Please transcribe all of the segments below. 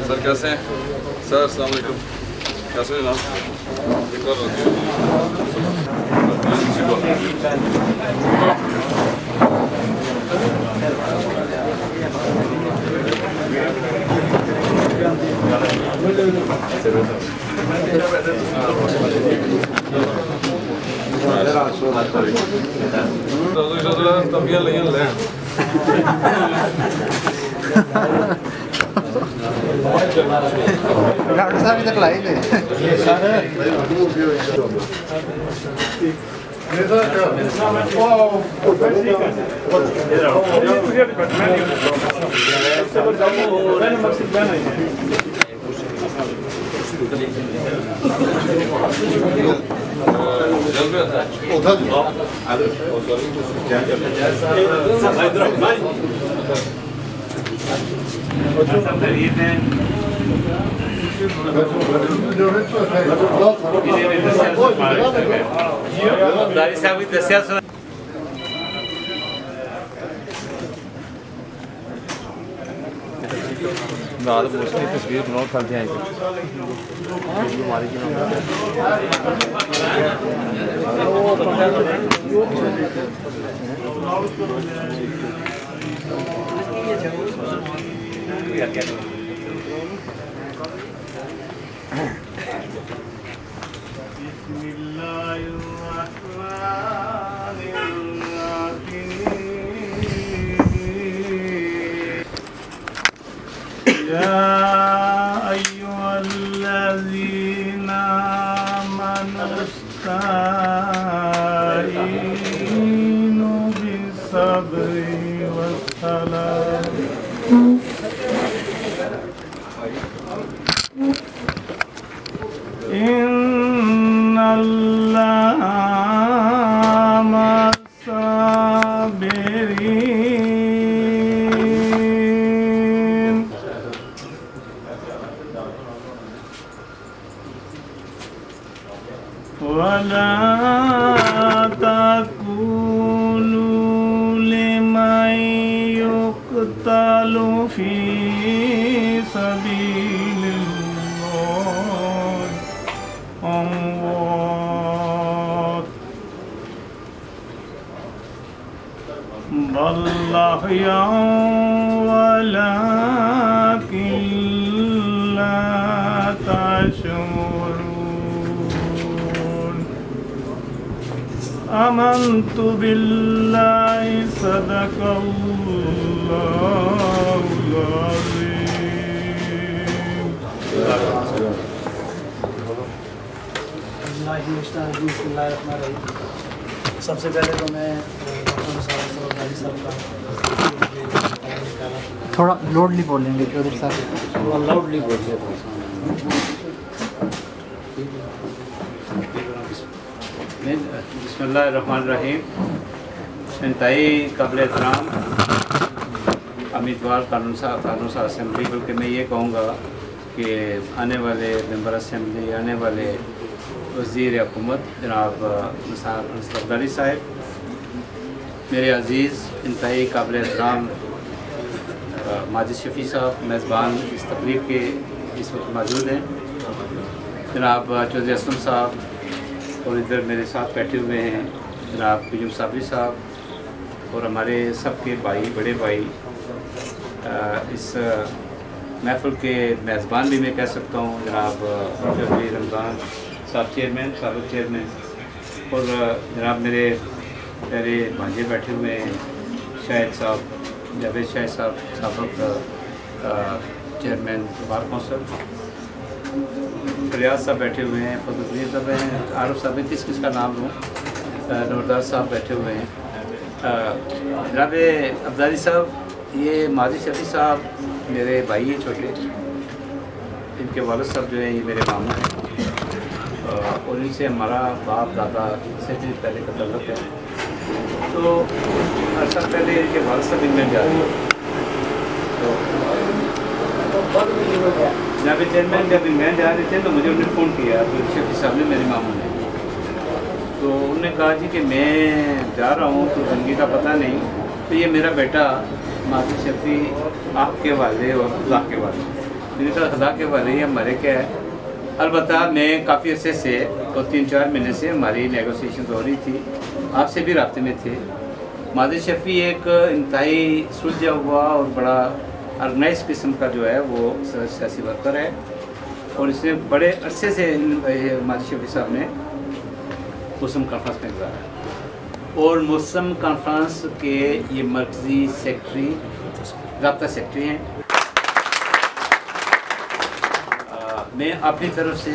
Sir कैसे हैं sir? अस्सलाम वालेकुम। कैसे हैं डॉक्टर साहब तक लाई थे तस्वीर बनाओ चलते हैं आमन्तु बिल्लाहि सदक़ल्लाहुल अज़ीम। सबसे पहले तो मैं थोड़ा लाउडली बोलेंगे चौधरी साहब, लाउडली बोलिए। बिस्मिल्लाहिर्रहमानिर्रहीम। इंतहाई काबिल एहतराम उम्मीदवार कानून साहब असम्बली, बल्कि मैं ये कहूँगा कि आने वाले मेंबर असम्बली, आने वाले वज़ीर हुकूमत जनाब अब्दाली साहब, मेरे अज़ीज़ इंतहाई काबिल एहतराम माजिद शफ़ी साहब मेज़बान इस तकरीब के इस वक्त मौजूद हैं, जनाब चौधरी असलम साहब, और इधर मेरे साथ बैठे हुए हैं जनाब कुजुम साबरी साहब, और हमारे सबके भाई, बड़े भाई, इस महफ़िल के मेज़बान भी मैं कह सकता हूँ जनाब चौधरी रमज़ान साहब चेयरमैन, साबिक़ चेयरमैन, और जनाब मेरे प्यारे भांजे बैठे हुए हैं शाहिद साहब, जावेद शाहिद साहब, साबिक़ चेयरमैन बार कौंसिल। रियाज साहब बैठे हुए हैं, फजल साहब हैं, आरफ साहब हैं, किस किस का नाम लूँ, नवरदार साहब बैठे हुए हैं। जनाब अब्दाली साहब, ये माजी शफी साहब मेरे भाई हैं छोटे, इनके वालिद साहब जो हैं ये मेरे मामा हैं और इनसे हमारा बाप दादा से भी पहले का तल्लुक़ है। तो अर्सा पहले इनके वालिद साहब इंग्लैंड जा रहे हैं, तो जब चेयरमैन जब इंग्लैंड जा रहे थे तो मुझे उन्होंने फ़ोन किया, तो शफी साहब ने, मेरे मामू ने, तो उन्होंने कहा जी कि मैं जा रहा हूँ तो ज़िंदगी का पता नहीं, तो ये मेरा बेटा माजी शफी आपके वाले और खुदा के वाले। मैंने कहा खुदा के वाले ही हमारे क्या है। अलबत्ता मैं काफ़ी अर्से से तो 3-4 महीने से हमारी नेगोशिएशन हो रही थी, आपसे भी राब्ते में थे। माजी शफी एक इंतहाई सुलझा हुआ और बड़ा ऑर्गेनाइज किस्म का जो है वो सियासी वर्कर है और इसने बड़े अरसे से माजी शफी साहब ने मौसम कॉन्फ्रेंस में गुजारा और मौसम कॉन्फ्रेंस के ये मरकज़ी सेक्रेटरी, राब्ता सेक्रेटरी हैं। मैं अपनी तरफ से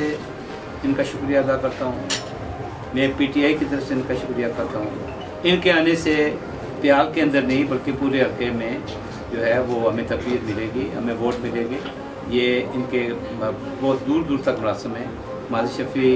इनका शुक्रिया अदा करता हूँ, मैं PTI की तरफ से इनका शुक्रिया करता हूँ। इनके आने से प्याल के अंदर नहीं बल्कि पूरे हल्के में जो है वो हमें तकरीर मिलेगी, हमें वोट मिलेंगे। ये इनके बहुत दूर दूर तक मरासम है। माजी शफी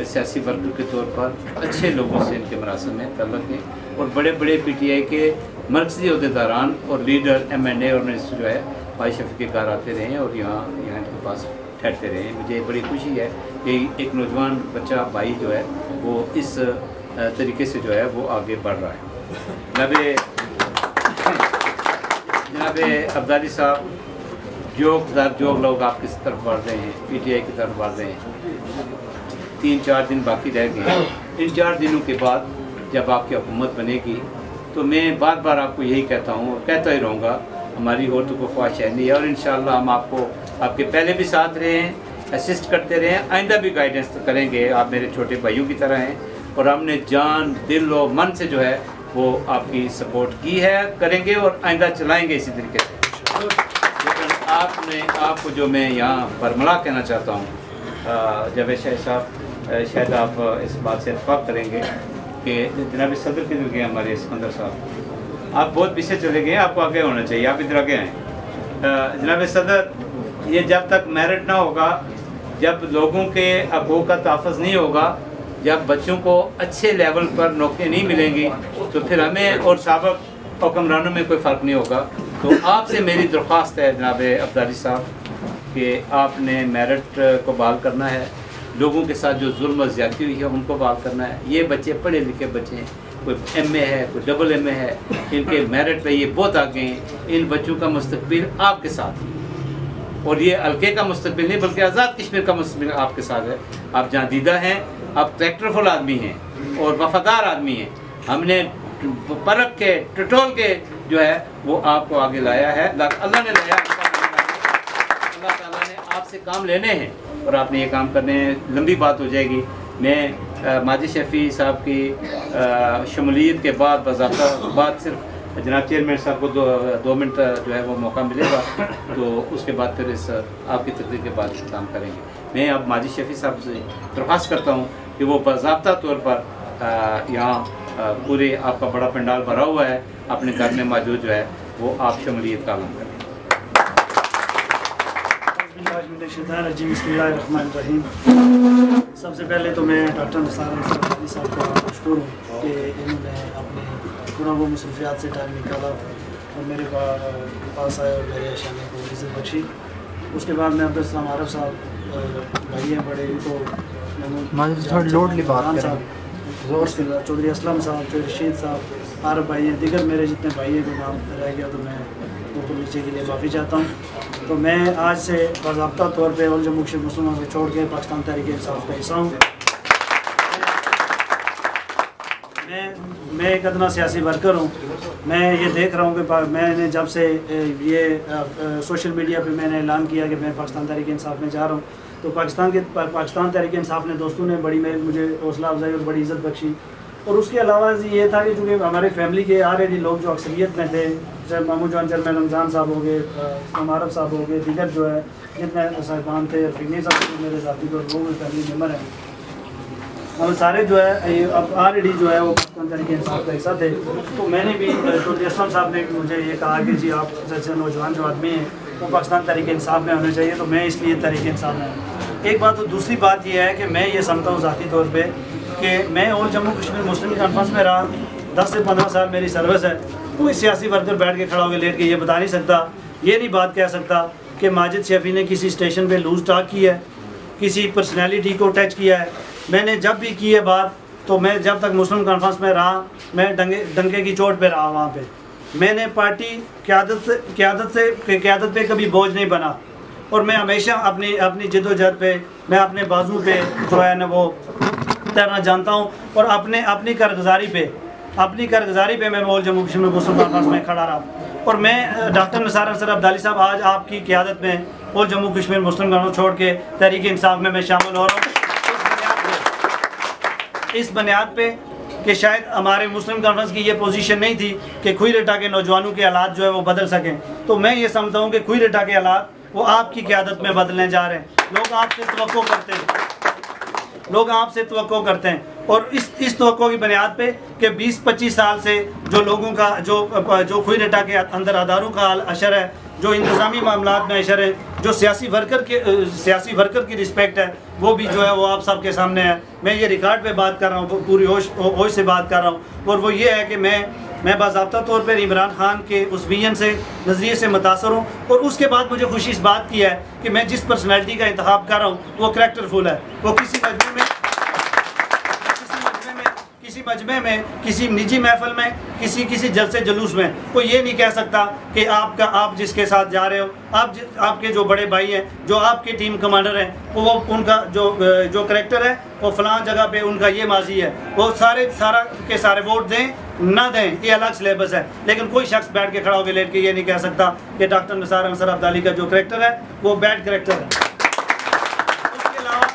सियासी वर्कर के तौर पर अच्छे लोगों से इनके मरासम में तल्लुक़ है और बड़े बड़े PTI के मरकज़ी अहदेदारान और लीडर MNA और मिनिस्टर जो है माजी शफी के घर आते रहे और यहाँ इनके पास ठहरते रहे। मुझे बड़ी खुशी है कि एक नौजवान बच्चा भाई जो है वो इस तरीके से जो है वो आगे बढ़ रहा है। जनाब अब्दाली साहब, जो लोग आप किस तरफ बढ़ रहे हैं, PTI की तरफ बढ़ रहे हैं, 3-4 दिन बाकी रह गए। इन 4 दिनों के बाद जब आपकी हुकूमत बनेगी तो मैं बार बार आपको यही कहता हूँ और कहता ही रहूँगा, हमारी और तो कोई ख्वाहिश है नहीं है और इंशाअल्लाह हम आपको आपके पहले भी साथ रहे हैं, असिस्ट करते रहे हैं, आइंदा भी गाइडेंस करेंगे। आप मेरे छोटे भाइयों की तरह हैं और हमने जान, दिल और मन से जो है वो आपकी सपोर्ट की है, करेंगे और आइंदा चलाएँगे इसी तरीके से। लेकिन आपको जो मैं यहाँ बरमला कहना चाहता हूँ, जावेद शाह साहब, शायद आप इस बात से इत्तेफाक करेंगे कि जनाब सदर के जो गए हमारे सिकंदर साहब, आप बहुत पीछे चले गए, आपको आगे होना चाहिए, आप इधर आगे आएँ। जनाब सदर, ये जब तक मेरिट ना होगा, जब लोगों के हकूक़ का तहफ़्फ़ुज़ नहीं होगा, जब बच्चों को अच्छे लेवल पर नौकरी नहीं मिलेंगी तो फिर हमें और साबिक़ हुक्मरानों में कोई फ़र्क नहीं होगा। तो आपसे मेरी दरख्वास्त है जनाब अब्दाली साहब कि आपने मेरिट को बहाल करना है, लोगों के साथ जो जुल्म और ज़्यादती हुई है उनको बहाल करना है। ये बच्चे पढ़े लिखे बच्चे हैं, कोई MA है, कोई AA है, इनके मेरिट पे ये बहुत आगे हैं। इन बच्चों का मुस्तकबिल आपके साथ है और ये हल्के का मुस्तकबिल नहीं बल्कि आज़ाद कश्मीर का मुस्तकबिल आपके साथ है। आप जहाँ दीदा हैं, आप ट्रैक्टरफुल आदमी हैं और वफादार आदमी हैं। हमने परख के टटोल के जो है वो आपको आगे लाया है, अल्लाह ने लाया, अल्लाह ताला ने आपसे काम लेने हैं और आपने ये काम करने हैं। लंबी बात हो जाएगी। मैं माजी शफी साहब की शमूलियत के बाद बज़ाब्ता बात सिर्फ जनाब चेयरमैन साहब को 2 मिनट जो है वो मौका मिलेगा तो उसके बाद फिर इस आपकी तकरीर के बाद काम करेंगे। मैं अब माजी शफी साहब से दरख्वास्त करता हूँ कि वो बाज़ाब्ता तौर पर यहाँ पूरे आपका बड़ा पंडाल भरा हुआ है, अपने घर में मौजूद जो है वो आप शमूलियत का ऐलान करें। सबसे पहले तो मैं डॉक्टर निसार साहब का मशकूर हूँ कि इन्होंने अपने पूरा वो मसरूफियात से टाइम निकाला और मेरे पास आए और मेरे अशाने को इज़्ज़त बख्शी। उसके बाद मैं अब्दुल आरफ साहब भाई हैं बड़े, इनको लोडली बात करें, चौधरी असलम साहब, चौधरी रशीद साहब, आरफ भाई हैं, दिगर मेरे जितने भाई हैं जो नाम रह गया तो मैं ऊपर नीचे के लिए माफ़ी चाहता हूँ। तो मैं आज से बाज़ाब्ता तौर पर और जम्मू कश्मीर मुसलमानों को छोड़ के पाकिस्तान तहरीक इंसाफ का हिस्सा हूँ। मैं एक अदना सियासी वर्कर हूँ। मैं ये देख रहा हूँ कि मैंने जब से ये सोशल मीडिया पे मैंने ऐलान किया कि मैं पाकिस्तान तहरीक इंसाफ में जा रहा हूँ तो पाकिस्तान तहरीक इंसाफ ने दोस्तों ने बड़ी मुझे हौसला अफजाई और बड़ी इज़्ज़त बख्शी और उसके अलावा ये था कि चूँकि हमारे फैमिली के ऑलरेडी लोग जो अक्सरियत में थे, जैसे मामू जान चेयरमैन रमज़ान साहब हो गए, इस्लाम आरफ साहब हो गए, दीगर जो है जितने साहिबान थे, फिनी साहब जो मेरे साथी थे, वो फैमिली मेम्बर हैं, हम सारे जो है अब ऑलरेडी जो है वो पाकिस्तान तहरीक इंसाफ का हिस्सा थे। तो मैंने भी तो असलम साहब ने मुझे ये कहा कि जी आप जैसे नौजवान जो आदमी हैं वो पाकिस्तान तहरीक इंसाफ में होने चाहिए, तो मैं इसलिए तहरीक इंसाफ में हूँ। एक बात। तो दूसरी बात यह है कि मैं ये समझता हूँ ज़ाती तौर पर कि मैं और जम्मू कश्मीर मुस्लिम कॉन्फ्रेंस में रहा, 10 से 15 साल मेरी सर्विस है। कोई सियासी वर्कर बैठ के खड़ा होकर लेट के ये बता नहीं सकता, ये नहीं बात कह सकता कि माजिद शफी ने किसी स्टेशन पे लूज टॉक की है, किसी पर्सनैलिटी को टच किया है। मैंने जब भी की है बात, तो मैं जब तक मुस्लिम कॉन्फ्रेंस में रहा, मैं डंके की चोट पे रहा वहाँ पे। मैंने पार्टी क़यादत पे कभी बोझ नहीं बना, और मैं हमेशा अपनी जिद्दोजहद पे, मैं अपने बाजू पे जो है ना वो तैरना जानता हूँ, और अपनी कारगुजारी पे मैं ऑल जम्मू कश्मीर मुस्लिम कॉन्फ्रेंस में खड़ा रहा। और मैं डॉक्टर निसार अंसर अब्दाली साहब आज आपकी क़यादत में ऑल जम्मू कश्मीर मुस्लिम कॉन्फ्रेंस छोड़ के तहरीक इंसाफ में मैं शामिल हो रहा हूँ, इस बुनियाद पे कि शायद हमारे मुस्लिम कॉन्फ्रेंस की ये पोजीशन नहीं थी कि खुईरेटा के नौजवानों के हालात जो है वो बदल सकें। तो मैं ये समझता हूँ कि खुईरेटा के हालात वो आपकी क़यादत में बदलने जा रहे हैं। लोग आपसे तवक्को करते हैं, और इस तवक्को की बुनियाद पे कि 20-25 साल से जो लोगों का जो खुईरेटा के अंदर अदारों का असर है, जो इंतज़ामी मामलात में असर है, जो सियासी वर्कर की रिस्पेक्ट है, वो भी जो है वो आप सबके सामने है। मैं ये रिकॉर्ड पे बात कर रहा हूँ, पूरी होश से बात कर रहा हूँ, और वो ये है कि मैं बाज़ाब्ता तौर पर इमरान खान के उस विजन से, नज़रिए से मुतासर हूँ। और उसके बाद मुझे खुशी इस बात की है कि मैं जिस पर्सनैलिटी का इंतखाब कर रहा हूँ वो करैक्टरफुल है। वो किसी मजमे में, किसी निजी महफिल में, किसी जलसे जुलूस में कोई ये नहीं कह सकता कि आप जिसके साथ जा रहे हो, आपके जो बड़े भाई हैं, जो आपके टीम कमांडर हैं, वो उनका जो करैक्टर है वो फलां जगह पे उनका ये माजी है, वो सारे वोट दें ना दें, ये अलग सिलेबस है। लेकिन कोई शख्स बैठ के खड़ा होकर लेट के ये नहीं कह सकता कि डॉक्टर निसार अंसर अब्दाली का जो करैक्टर है वो बैड करैक्टर है। उसके अलावा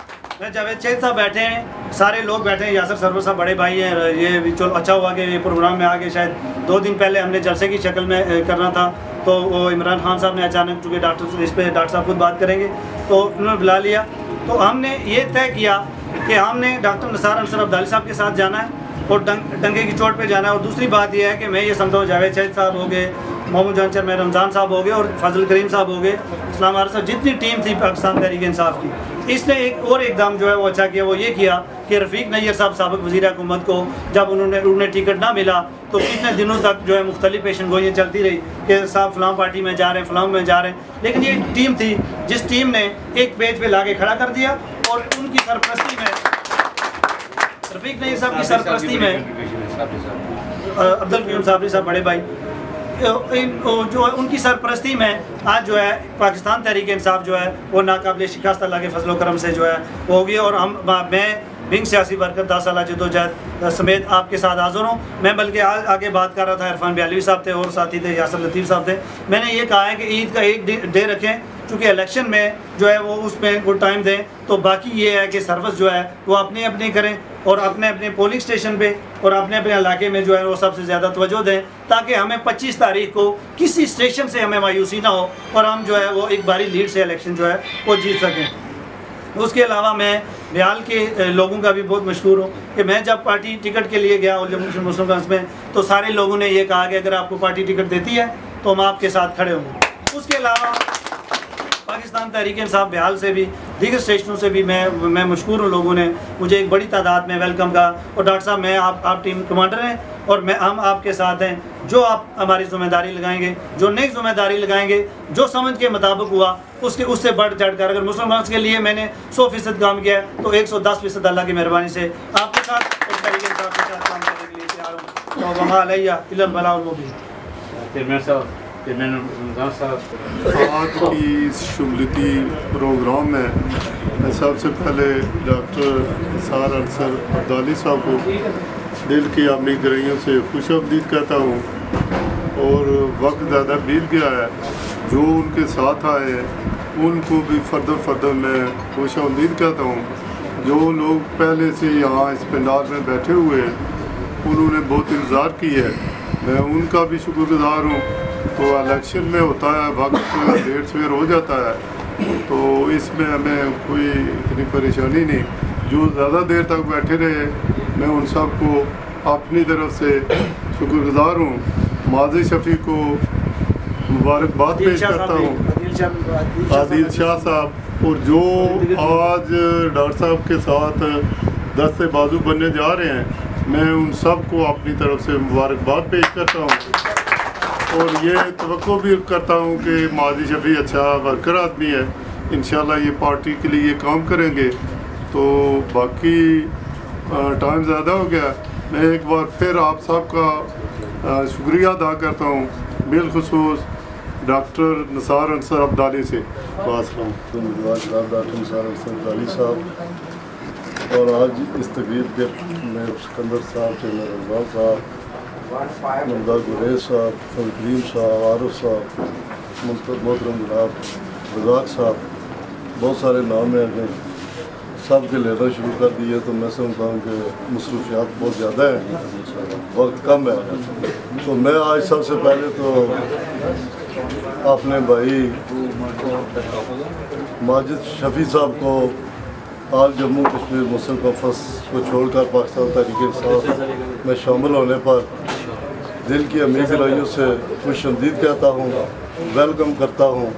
मैं जावेद चेद साहब बैठे हैं, सारे लोग बैठे हैं, यासर सरवर साहब बड़े भाई हैं। ये भी चलो अच्छा हुआ कि ये प्रोग्राम में आके, शायद 2 दिन पहले हमने जलसे की शक्ल में करना था, तो वो इमरान खान साहब ने अचानक, चूँकि डॉक्टर साहब खुद बात करेंगे, तो उन्होंने बुला लिया। तो हमने ये तय किया कि हमने डॉक्टर निसार अंसर अब्दाली साहब के साथ जाना है और डंके की चोट पे जाना है। और दूसरी बात यह है कि मैं ये समझता हूँ जावेद चेद साहब हो गए, मामू जान चेयरमैन रमज़ान साहब हो गए और फजल करीम साहब हो गए, इस्लाम आरफ साहब, जितनी टीम थी पाकिस्तान तहरीक इंसाफ की, इसने एकदम जो है वो अच्छा किया। वो ये किया कि रफ़ीक नैयर साहब साबिक़ वज़ीर हुकूमत को जब उन्हें टिकट ना मिला तो कितने दिनों तक जो है मुख्तलिफ पेशन गोइयाँ चलती रही कि साहब फ़लाँ पार्टी में जा रहे हैं, फ़लाँ में जा रहे हैं। लेकिन ये टीम थी जिस टीम ने एक पेज पे ला के खड़ा कर दिया, और उनकी सरपरस्ती में, रफ़ीक नैयर साहब की सरपरस्ती में, अब्दुल कयूम साहब बड़े भाई, जो है उनकी सरपरस्ती में आज जो है पाकिस्तान तहरीक इंसाफ जो है वो नाकाबिल शिकस्त अल्लाह के फजल करम से जो है वो होगी। और मैं विंग सियासी वर्कर 10 साल जदोजहद समेत आपके साथ हाज़िर हूँ। मैं बल्कि आगे बात कर रहा था, इरफान बियालवी साहब थे और साथी थे यासर लतीफ़ साहब थे। मैंने ये कहा है कि ईद का एक डे रखें, चूँकि इलेक्शन में जो है वो उसमें कुछ टाइम दें। तो बाकी ये है कि सर्विस जो है वो अपनी करें और अपने पोलिंग स्टेशन पे और अपने इलाके में जो है वो सबसे ज़्यादा तवज्जो दें, ताकि हमें 25 तारीख को किसी स्टेशन से हमें मायूसी ना हो और हम जो है वो एक बारी लीड से इलेक्शन जो है वो जीत सकें। उसके अलावा मैं बिहार के लोगों का भी बहुत मशहूर हूँ कि मैं जब पार्टी टिकट के लिए गया जम्मू कश्मीर मुस्लिम कांग्रेस में, तो सारे लोगों ने ये कहा कि अगर आपको पार्टी टिकट देती है तो हम आपके साथ खड़े होंगे। उसके अलावा पाकिस्तान तहरीक इंसाफ बिहार से भी, दीगर स्टेशनों से भी मैं मशहूर हूँ, लोगों ने मुझे एक बड़ी तादाद में वेलकम कहा। और डॉक्टर साहब, मैं आप टीम कमांडर हैं और हम आपके साथ हैं। जो आप हमारी जिम्मेदारी लगाएंगे, जो नई जिम्मेदारी लगाएंगे, जो समझ के मुताबिक हुआ उससे बढ़ चढ़ कर, अगर मुसलमान के लिए मैंने 100% काम किया है तो 110% अल्लाह की मेहरबानी से आपके साथ और तहरीक इंसाफ के साथ काम करने के लिए तैयार हूँ। तो वमा अलैया इल्लल बलाउल मुबीन। आज की इस शुमलती प्रोग्राम में सबसे पहले डॉक्टर निसार अंसर अब्दाली साहब को दिल की अपनी गहराइयों से खुशामदीद कहता हूँ। और वक्त ज़्यादा बीत गया है, जो उनके साथ आए उनको भी फर्दर मैं खुशामदीद कहता हूँ। जो लोग पहले से यहाँ इस पंडाल में बैठे हुए उन्होंने बहुत इंतज़ार की है, मैं उनका भी शुक्रगुजार हूँ। तो इलेक्शन में होता है वक्त देर सवेर हो जाता है, तो इसमें हमें कोई इतनी परेशानी नहीं। जो ज़्यादा देर तक बैठे रहे, मैं उन सब को अपनी तरफ से शुक्रगुजार हूँ। माजी शफी को मुबारकबाद पेश करता हूँ, आदिल शाह साहब, और जो आज डॉक्टर साहब के साथ दस्ते बाजू बनने जा रहे हैं, मैं उन सब को अपनी तरफ से मुबारकबाद पेश करता हूँ। और ये तवक्को भी करता हूँ कि माजी शफी अच्छा वर्कर आदमी है, इंशाल्लाह ये पार्टी के लिए काम करेंगे। तो बाकी टाइम ज़्यादा हो गया, मैं एक बार फिर आप सब का शुक्रिया अदा करता हूँ, बिलखुसूस डॉक्टर निसार अंसर अब्दाली से बात करूँ। डॉक्टर निसार अंसर अब्दाली साहब, और आज इस तकरीब के में सिकंदर साहब, चेयर रमज़ान साहब, नमदा गुरेज साहब, करीम साहब, आरिफ साहब, मोहतरम जनाब रज़ाक साहब, बहुत सारे नाम हैं अगर सब के लेना शुरू कर दिए तो मैं समझता हूँ कि मसरूफियात बहुत ज़्यादा है, वक्त कम है। तो मैं आज सबसे पहले तो अपने भाई माजिद शफी साहब को आज जम्मू कश्मीर मुस्लिम कॉन्फ्रेंस को छोड़कर पाकिस्तान तहरीक-ए-इंसाफ में शामिल होने पर दिल की अमीर गहराइयों से खुशआमदीद कहता हूँ, वेलकम करता हूँ।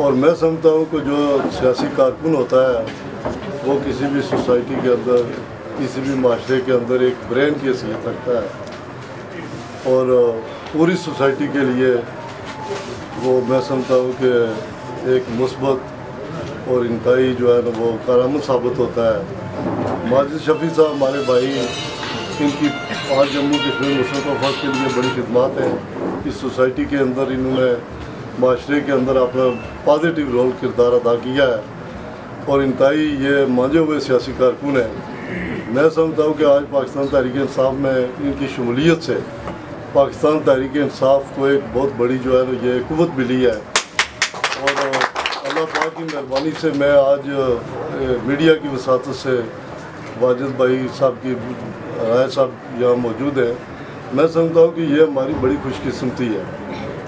और मैं समझता हूँ कि जो सियासी कारकुन होता है वो किसी भी सोसाइटी के अंदर, किसी भी माशरे के अंदर एक ब्रेन की हैसियत रखता है, और पूरी सोसाइटी के लिए वो मैं समझता हूँ कि एक मुस्बत और इंतहाई जो है ना वो कारामद साबित होता है। माजिद शफी साहब हमारे भाई, इनकी आज जम्मू कश्मीर मुस्लिम कॉन्फ्रेंस के लिए बड़ी खिदमत हैं। इस सोसाइटी के अंदर इन्होंने माशरे के अंदर अपना पॉजिटिव रोल किरदार अदा किया है, और इंतहाई ये मांझे हुए सियासी कारकुन हैं। मैं समझता हूँ कि आज पाकिस्तान तहरीक-ए-इंसाफ में इनकी शमूलियत से पाकिस्तान तहरीक-ए-इंसाफ को एक बहुत बड़ी जो है ना ये कुव्वत मिली है। और अल्लाह पाक की मेहरबानी से मैं आज मीडिया की वसातत से वाजिद भाई साहब की राय साहब यहाँ मौजूद हैं। मैं समझता हूँ कि ये हमारी बड़ी खुशकिस्मती है।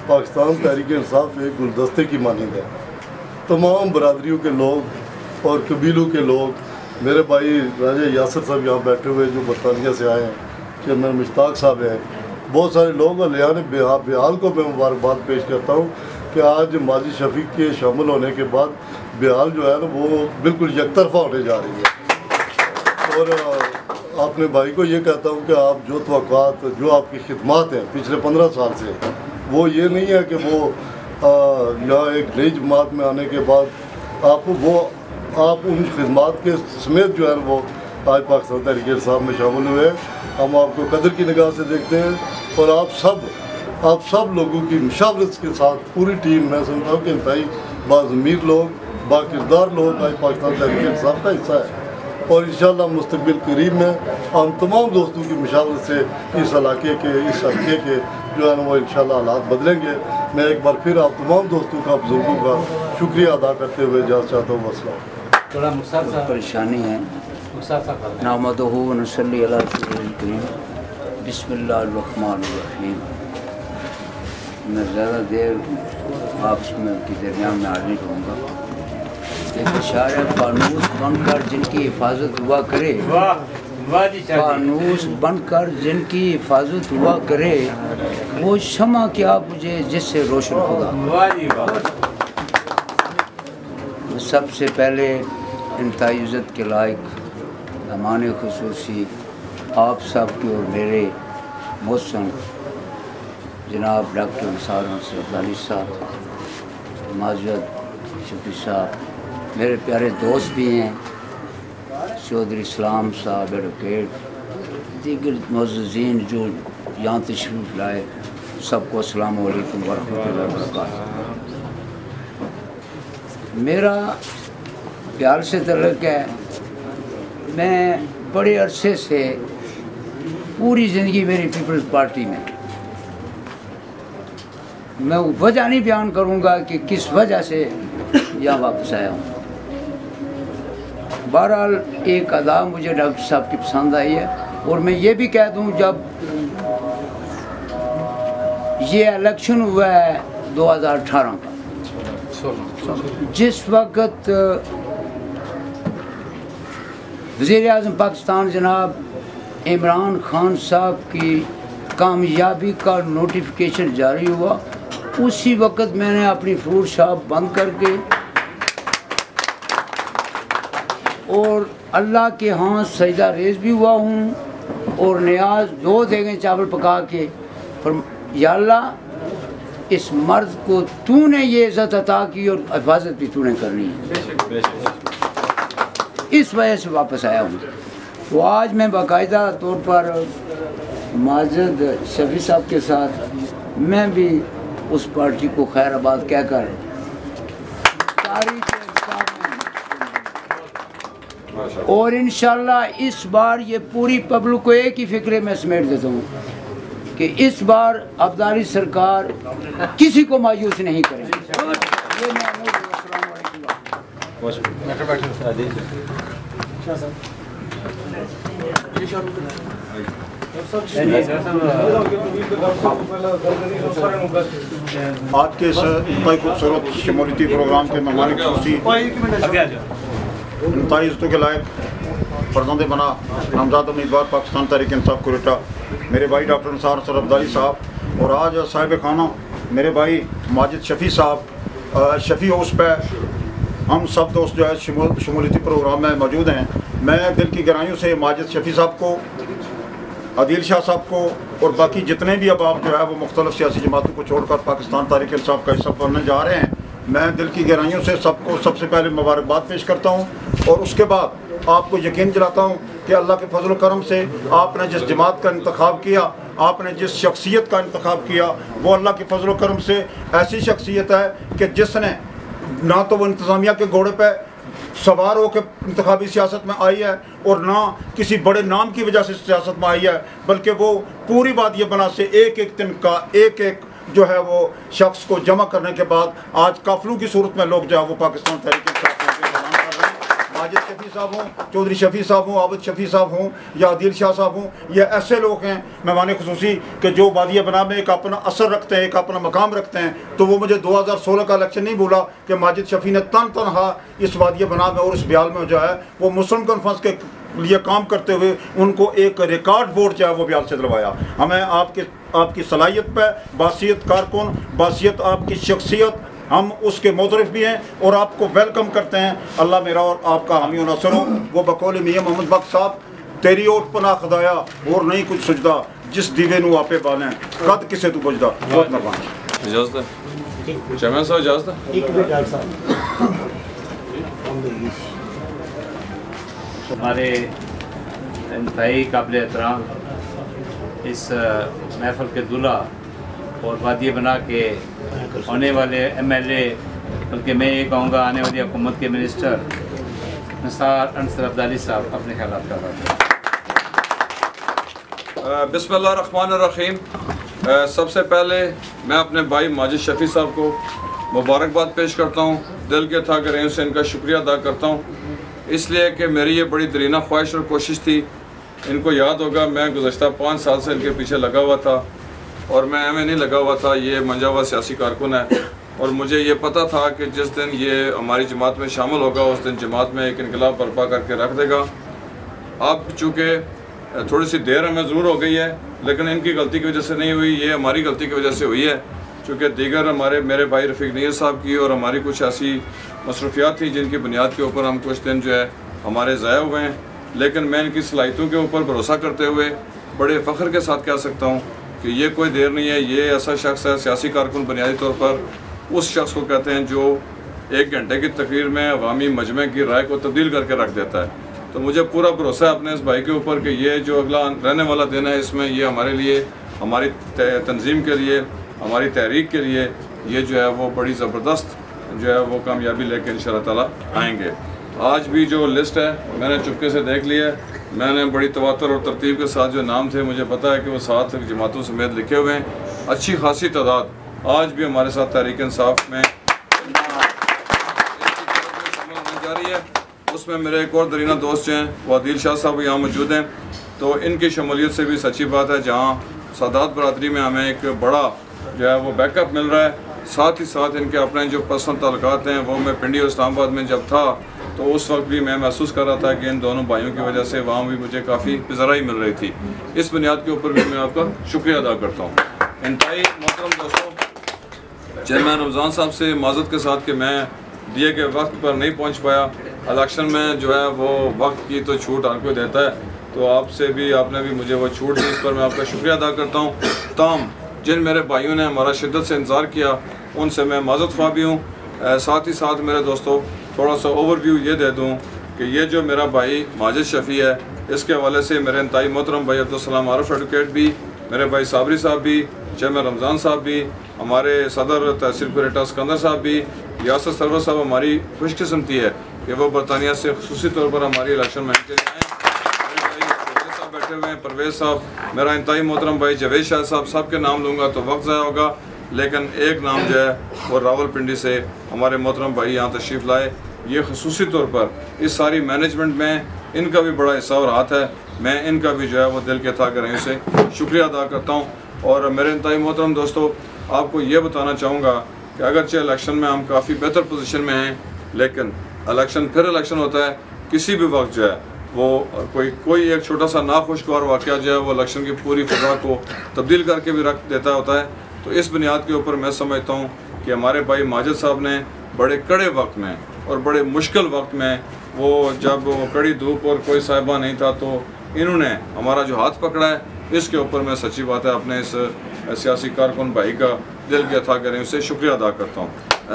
पाकिस्तान तहरीक-ए-इंसाफ एक गुलदस्ते की मानंद है। तमाम बरादरियों के लोग और कबीलों के लोग, मेरे भाई राजा यासर साहब यहाँ बैठे हुए जो बरतानिया से आए हैं, चेयरमैन मुश्ताक साहब हैं, बहुत सारे लोग, और लिहान बिहाल को मैं मुबारकबाद पेश करता हूँ कि आज माजी शफीक के शामिल होने के बाद बिहाल जो है ना वो बिल्कुल यकतरफा होने जा रही है। और अपने भाई को ये कहता हूँ कि आप जो तवक्कुआत, जो आपकी खिदमत हैं पिछले 15 साल से, वो ये नहीं है कि वो यहाँ एक नई जमात में आने के बाद आप उन खिदमत के समेत जो है वो आज पाकिस्तान तहरीक-ए-इंसाफ में शामिल हुए। हम आपको कदर की निगाह से देखते हैं, और आप सब लोगों की मुशावरत के साथ पूरी टीम, मैं समझता हूँ कि इंतहाई बाज़मीर लोग, बाकिरदार लोग आज पाकिस्तान तहरीक-ए-इंसाफ का हिस्सा है। और इंशाअल्लाह मुस्तक़बिल करीब में हम तमाम दोस्तों की मुशावरत से इस इलाके के, इस हल्के के जो है ना वो इंशाअल्लाह हालात बदलेंगे। मैं एक बार फिर आप तमाम दोस्तों का, बुजुर्गों का शुक्रिया अदा करते हुए जा चाहता हूँ। मसला परेशानी है नामदहू व नसल्ली अला रसूलिल करीम, बिस्मिल्लाहिर्रहमानिर्रहीम। मैं ज़्यादा देर आपके दरमियान में हाजिर रहूँगा। एक इशारा, फानूस बनकर जिनकी हिफाजत हुआ करे, फानूस बनकर जिनकी हिफाजत हुआ करे, वो शमा क्या मुझे जिससे रोशन होगा। सबसे पहले इंतहाई इज़्ज़त के लायक मेहमान खुसूसी आप सब की और मेरे मोहसन जनाब डॉक्टर निसार अंसर अब्दाली साहब, माजिद शफी साहब, मेरे प्यारे दोस्त भी हैं, चौधरी इस्लाम साहब, एडवोकेट, दीगर मुअज़्ज़िज़ीन जो यहाँ तशरीफ़ लाए, सबको अस्सलामु अलैकुम व रहमतुल्लाहि व बरकातहू। मेरा प्यार से तल्लुक़ है। मैं बड़े अरसे से, पूरी ज़िंदगी मेरी पीपल्स पार्टी में, मैं वजह नहीं बयान करूँगा कि किस वजह से यहाँ वापस आया हूँ। बहरहाल एक अदा मुझे डॉक्टर साहब की पसंद आई है, और मैं ये भी कह दूं, जब ये इलेक्शन हुआ है 2018 का, जिस वक्त वज़ीर-ए-आज़म पाकिस्तान जनाब इमरान खान साहब की कामयाबी का नोटिफिकेशन जारी हुआ, उसी वक्त मैंने अपनी फ्रूट शॉप बंद करके और अल्लाह के यहाँ सजदा रेज़ भी हुआ हूँ और नियाज 2 देगे चावल पका के, पर या अल्लाह इस मर्द को तूने ये इज़्ज़त अता की और हिफाजत भी तूने करनी है, इस वजह से वापस आया हूँ। तो आज मैं बाकायदा तौर पर माजिद शफी साहब के साथ मैं भी उस पार्टी को खैराबाद कहकर तारीख और इंशाल्लाह इस बार ये पूरी पब्लिक को एक ही फिक्रे में समेट देता हूँ कि इस बार अब्दाली सरकार किसी को मायूस नहीं करेगी। ये मैं आज के इस इंतहाई खूबसूरत शमूलियती प्रोग्राम के मेहमान खुशी इंतहाई इज़्ज़तों के लायक फर्जंद बना नामज़द उम्मीदवार पाकिस्तान तहरीक इंसाफ कुरेटा मेरे भाई डॉक्टर निसार सर अब्दाली साहब और आज साहिब खाना मेरे भाई माजिद शफ़ी साहब शफ़ी हाउस पे हम सब दोस्त जो है शमूलियती प्रोग्राम में मौजूद हैं। मैं दिल की गहराइयों से माजिद शफ़ी साहब को, आदिल शाह साहब को और बाकी जितने भी अब आप जो है वो मुख्तलिफ सियासी जमातों को छोड़कर पाकिस्तान तहरीक इंसाफ का हिस्सा बनने जा रहे हैं, मैं दिल की गहराइयों से सबको सबसे पहले मुबारकबाद पेश करता हूँ और उसके बाद आपको यकीन दिलाता हूँ कि अल्लाह के फजल करम से आपने जिस जमात का इंतखाब किया, आपने जिस शख्सियत का इंतखाब किया, वो अल्लाह के फजल करम से ऐसी शख्सियत है कि जिसने ना तो वो इंतज़ामिया के घोड़े पे सवार होकर इंतखाबी सियासत में आई है और ना किसी बड़े नाम की वजह से सियासत में आई है, बल्कि वो पूरी वादिय बना से एक एक दिन का एक एक जो है वो शख्स को जमा करने के बाद आज काफिलों की सूरत में लोग जो है वो पाकिस्तान तहरीक इंसाफ माजिद शफ़ी साहब हों, चौधरी शफ़ी साहब हों, आबिद शफ़ी साहब हों या आदिल शाह साहब हों, ये ऐसे लोग हैं मेहमान खुसूसी कि जो वादिया बना में एक अपना असर रखते हैं, एक अपना मकाम रखते हैं। तो वो मुझे 2016 का इलेक्शन नहीं भूला कि माजिद शफ़ी ने तनहा इस वादिया बना में और इस ब्याल में जो है वो मुस्लिम कॉन्फ्रेंस के लिए काम करते हुए उनको एक रिकॉर्ड वोट जो है वो ब्याल से दिलवाया। हमें आपकी सलाहियत पर, बासियत कारकुन, बासियत आपकी शख्सियत, हम उसके मोतरफ भी हैं और आपको वेलकम करते हैं। अल्लाह मेरा और आपका हामी नसर हो। वो बकौल मियाँ मोहम्मद बख्श साहब, तेरी ओट पना खुदाया और नहीं कुछ सुझदा, जिस दीवे नू आपे बालें कद किसे तू बुझदा। बहुत मेहरबानी। इजाज़त है चेयरमैन साहब, इजाज़त है। हमारे इंतहाई काबिल एहतराम इस महफल के दूल्हा और वादिय बना के होने वाले MLA, बल्कि मैं ये कहूँगा आने वाली हुकूमत के मिनिस्टर निसार अंसर अब्दाली साहब अपने ख्यालात कर रहे हैं। बिस्मिल्लाहिर्रहमानिर्रहीम। सबसे पहले मैं अपने भाई माजिद शफ़ी साहब को मुबारकबाद पेश करता हूँ, दिल के था गहराइयों से इनका शुक्रिया अदा करता हूँ, इसलिए कि मेरी ये बड़ी दरीना ख्वाहिश और कोशिश थी। इनको याद होगा मैं गुज़श्ता 5 साल से इनके पीछे लगा हुआ था और मैं एम नहीं लगा हुआ था, ये मंजा हुआ सियासी कारकुन है और मुझे ये पता था कि जिस दिन ये हमारी जमात में शामिल होगा उस दिन जमात में एक इनकलाब बर्पा करके रख देगा। अब चूँकि थोड़ी सी देर हमें ज़रूर हो गई है, लेकिन इनकी गलती की वजह से नहीं हुई, ये हमारी गलती की वजह से हुई है, चूँकि दीगर मेरे भाई रफ़ीक नीर साहब की और हमारी कुछ ऐसी मसरूफियात थी जिनकी बुनियाद के ऊपर हम कुछ दिन जो है हमारे ज़ाया हुए हैं। लेकिन मैं इनकी सलाहियतों के ऊपर भरोसा करते हुए बड़े फ़ख्र के साथ कह सकता हूँ कि ये कोई देर नहीं है। ये ऐसा शख्स है, सियासी कारकुन बुनियादी तौर पर उस शख्स को कहते हैं जो 1 घंटे की तकरीर में अवामी मजमे की राय को तब्दील करके रख देता है। तो मुझे पूरा भरोसा है अपने इस भाई के ऊपर कि ये जो अगला रहने वाला दिन है इसमें ये हमारे लिए, हमारी तंजीम के लिए, हमारी तहरीक के लिए ये जो है वो बड़ी ज़बरदस्त जो है वो कामयाबी लेके इंशाअल्लाह ताला आएंगे। आज भी जो लिस्ट है मैंने चुपके से देख लिया है, मैंने बड़ी तवातर और तरतीब के साथ जो नाम थे मुझे पता है कि वो 7 जमातों समेत लिखे हुए हैं। अच्छी खासी तादाद आज भी हमारे साथ तहरीक इंसाफ में जा रही है। उस उसमें मेरे एक और दरीना दोस्त हैं, वो आदिल शाह साहब यहाँ मौजूद हैं। तो इनकी शमूलियत से भी सच्ची बात है, जहाँ सादात बरादरी में हमें एक बड़ा जो है वो बैकअप मिल रहा है। साथ ही साथ इनके अपने जो पर्सनल ताल्लुकात हैं, वो मैं पिंडी और इस्लामाबाद में जब था तो उस वक्त भी मैं महसूस कर रहा था कि इन दोनों भाइयों की वजह से वहाँ भी मुझे काफ़ी पिज़राई मिल रही थी। इस बुनियाद के ऊपर भी मैं आपका शुक्रिया अदा करता हूँ। इंतहाई मोहतरम दोस्तों, चेयरमैन रमज़ान साहब से माज़रत के साथ कि मैं दिए गए वक्त पर नहीं पहुँच पाया। इलेक्शन में जो है वो वक्त की तो छूट हर कोई देता है, तो आपसे भी आपने भी मुझे वो छूट दी, इस पर मैं आपका शुक्रिया अदा करता हूँ। तमाम जिन मेरे भाइयों ने हमारा शिद्दत से इंतज़ार किया उनसे मैं माज़रत ख्वाह भी हूँ। साथ ही साथ मेरे दोस्तों थोड़ा सा ओवरव्यू ये दे दूँ कि ये जो मेरा भाई माजिद शफ़ी है, इसके हवाले से मेरे इंतहाई मोहतरम भाई अब्दुल सलाम आरिफ एडवोकेट भी, मेरे भाई साबरी साहब भी, चेयरमैन रमज़ान साहब भी, हमारे सदर तहसील कुरेटा सिकंदर साहब भी, यासर सरवर साहब हमारी खुशकिस्मती है कि वो बरतानिया से खुसूसी तौर पर हमारी इलेक्शन में के लिए आए। बैठे हुए हैं परवेज़ साहब, मेरा इंतहाई मोहतरम भाई जवेद शाह साहब, सब के नाम लूँगा तो वक्त ज़ाया होगा, लेकिन एक नाम जो है वो रावलपिंडी से हमारे मोहतरम भाई यहाँ तशरीफ़ लाए। ये खुसूसी तौर पर इस सारी मैनेजमेंट में इनका भी बड़ा हिस्सा और हाथ है। मैं इनका भी जो है वो दिल के था गहराइयों से शुक्रिया अदा करता हूँ। और मेरे इंतहाई मोहतरम दोस्तों, आपको ये बताना चाहूँगा कि अगरचे इलेक्शन में हम काफ़ी बेहतर पोजीशन में हैं, लेकिन इलेक्शन फिर इलेक्शन होता है। किसी भी वक्त जो है वो कोई एक छोटा सा नाखुशगवार वाक़या जो है वो इलेक्शन की पूरी फ़ज़ा को तब्दील करके भी रख देता होता है। तो इस बुनियाद के ऊपर मैं समझता हूँ कि हमारे भाई माजिद साहब ने बड़े कड़े वक्त में और बड़े मुश्किल वक्त में, वो जब वो कड़ी धूप और कोई साहिबा नहीं था, तो इन्होंने हमारा जो हाथ पकड़ा है, इसके ऊपर मैं सच्ची बात है अपने इस सियासी कारकुन भाई का दिल के अथा करें उससे शुक्रिया अदा करता हूँ।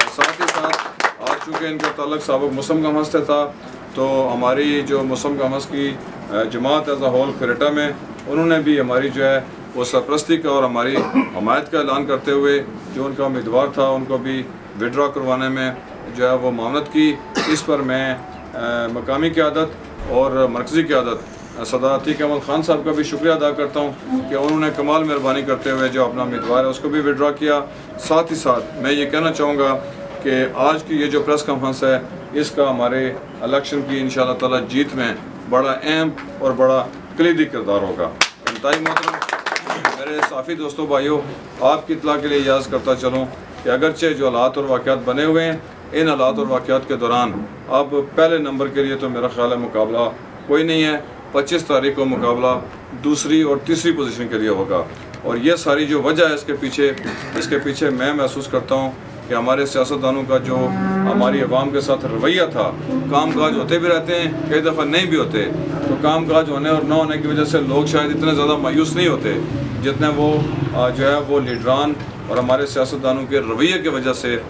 साथ ही साथ आज चूँकि इनका ताल्लुक साबिक़ मुस्लिम गमहस से था, तो हमारी जो मुस्लिम गमहस की जमात एज आ होल कुरेटा में, उन्होंने भी हमारी जो है वो सरपरस्ती का और हमारी हमायत का ऐलान करते हुए जो उनका उम्मीदवार था उनको भी विड्रॉ करवाने में जो है वो मामलत की। इस पर मैं मकामी क़यादत और मरकज़ी क़यादत सदर अतीक अहमद ख़ान साहब का भी शुक्रिया अदा करता हूँ कि उन्होंने कमाल मेहरबानी करते हुए जो अपना उम्मीदवार है उसको भी विड्रॉ किया। साथ ही साथ मैं ये कहना चाहूँगा कि आज की ये जो प्रेस कॉन्फ्रेंस है, इसका हमारे इलेक्शन की इंशाअल्लाह ताला जीत में बड़ा अहम और बड़ा कलीदी किरदार होगा। इंतहाई मोहतरम मेरे साफ़ी दोस्तों भाइयों, आपकी इत्तला के लिए याद करता चलूँ कि अगरचे जो हालात और वाक़यात बने हुए हैं, इन हालात और वाक़यात के दौरान अब पहले नंबर के लिए तो मेरा ख्याल है मुकाबला कोई नहीं है। 25 तारीख को मुकाबला दूसरी और तीसरी पोजीशन के लिए होगा। और ये सारी जो वजह है इसके पीछे मैं महसूस करता हूँ कि हमारे सियासतदानों का जो हमारी अवाम के साथ रवैया था, काम काज होते भी रहते हैं, कई दफ़ा नहीं भी होते, तो काम काज होने और न होने की वजह से लोग शायद इतने ज़्यादा मायूस नहीं होते जितने वो जो है वो लीडरान और हमारे सियासतदानों के रवैये की वजह से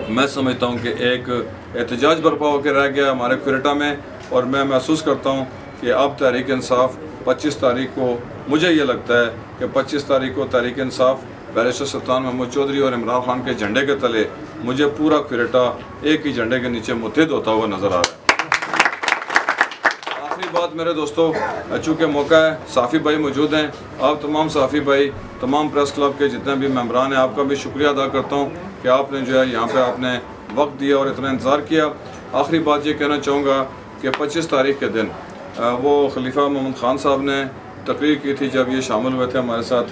मैं समझता हूँ कि एक एहतजाज बर्पा होकर रह गया हमारे कुरेटा में। और मैं महसूस करता हूँ कि अब तहरीक इंसाफ 25 तारीख को, मुझे ये लगता है कि 25 तारीख को तहरीक इंसाफ बैरिस्टर सुल्तान महमूद चौधरी और इमरान खान के झंडे के तले मुझे पूरा कुरेटा एक ही झंडे के नीचे मुत्तहिद होता हुआ नज़र आ रहा है। आखिरी बात मेरे दोस्तों, चूँकि मौका है, साफ़ी भाई मौजूद हैं, आप तमाम साफ़ी भाई, तमाम प्रेस क्लब के जितने भी मेम्बरान हैं, आपका भी शुक्रिया अदा करता हूँ कि आपने जो है यहाँ पर आपने वक्त दिया और इतना इंतज़ार किया। आखिरी बात ये कहना चाहूँगा कि 25 तारीख के दिन वो खलीफा मोहम्मद ख़ान साहब ने तकरीर की थी जब ये शामिल हुए थे हमारे साथ